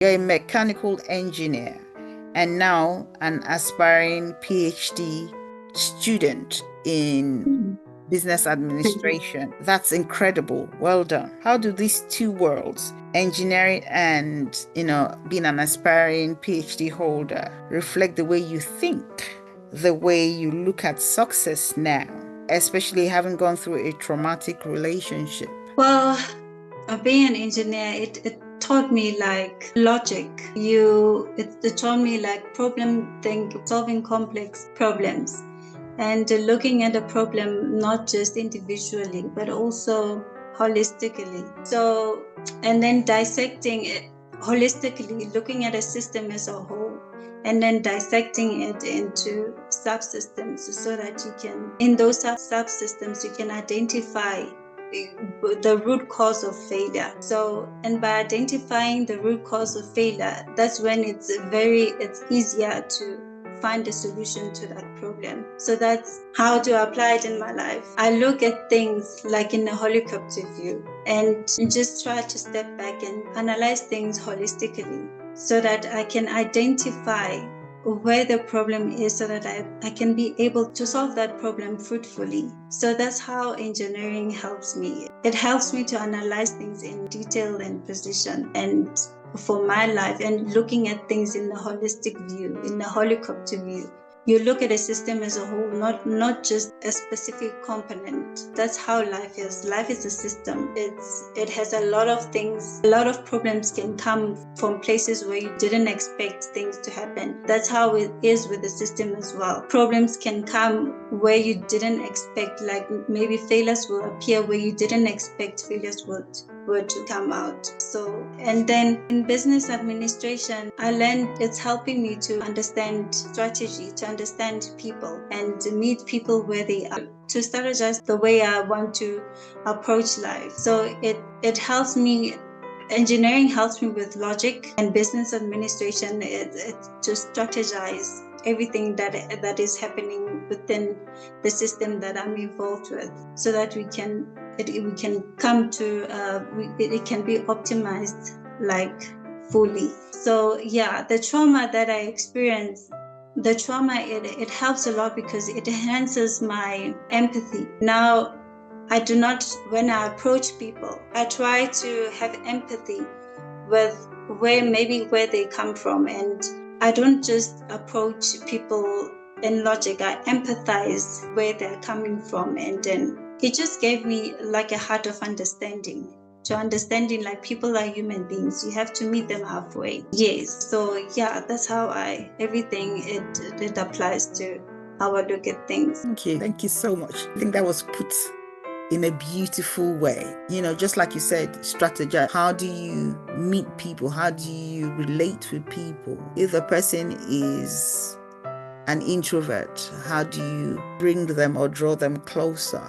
You're a mechanical engineer and now an aspiring PhD student in business administration. That's incredible. Well done. How do these two worlds, engineering and, being an aspiring PhD holder, reflect the way you think, the way you look at success now, especially having gone through a traumatic relationship? Well, being an engineer, it taught me like logic. It taught me like solving complex problems, and looking at a problem not just individually but also holistically. So, and then dissecting it holistically, looking at a system as a whole, and then dissecting it into subsystems so that you can, in those subsystems, you can identify the root cause of failure. So, and by identifying the root cause of failure, that's when it's easier to find a solution to that problem. So that's how to apply it in my life. I look at things like in a helicopter view and just try to step back and analyze things holistically so that I can identify where the problem is so that I can be able to solve that problem fruitfully. So that's how engineering helps me. It helps me to analyze things in detail and precision, and for my life, and looking at things in a holistic view, in a helicopter view. You look at a system as a whole, not just a specific component. That's how life is. Life is a system. It has a lot of things. A lot of problems can come from places where you didn't expect things to happen. That's how it is with the system as well. Problems can come where you didn't expect, like maybe failures will appear where you didn't expect failures were to come out. So, and then in business administration, I learned it's helping me to understand strategy, to understand people, and to meet people where they are, to strategize the way I want to approach life. So it helps me. Engineering helps me with logic, and business administration it to strategize everything that is happening within the system that I'm involved with, so that we can come to it can be optimized like fully. So yeah, the trauma that I experienced, it helps a lot because it enhances my empathy. Now I do not, when I approach people, I try to have empathy with where they come from, and I don't just approach people in logic. I empathize where they're coming from, and then it just gave me like a heart of understanding. To understanding like people are human beings, you have to meet them halfway. Yes, so yeah, that's how everything it applies to how I look at things. Thank you so much. I think that was put in a beautiful way. Just like you said, strategize. How do you meet people? How do you relate with people? If a person is an introvert, how do you bring them or draw them closer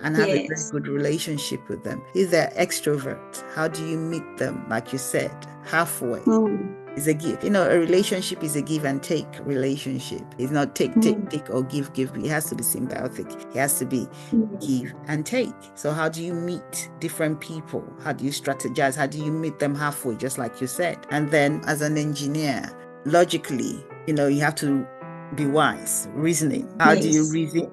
and have a very good relationship with them? If they're extrovert, how do you meet them, like you said, halfway? Is a give. A relationship is a give and take relationship. It's not take, or give. It has to be symbiotic. It has to be give and take. So how do you meet different people? How do you strategize? How do you meet them halfway, just like you said? And then as an engineer, logically, you have to be wise, reasoning. How do you reason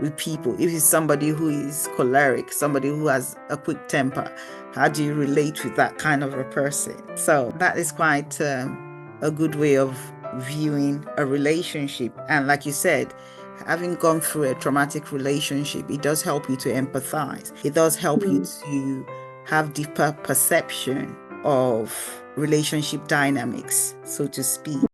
with people? If it's somebody who is choleric, somebody who has a quick temper, how do you relate with that kind of a person? So that is quite a good way of viewing a relationship. And like you said, having gone through a traumatic relationship, it does help you to empathize. It does help you to have deeper perception of relationship dynamics, so to speak.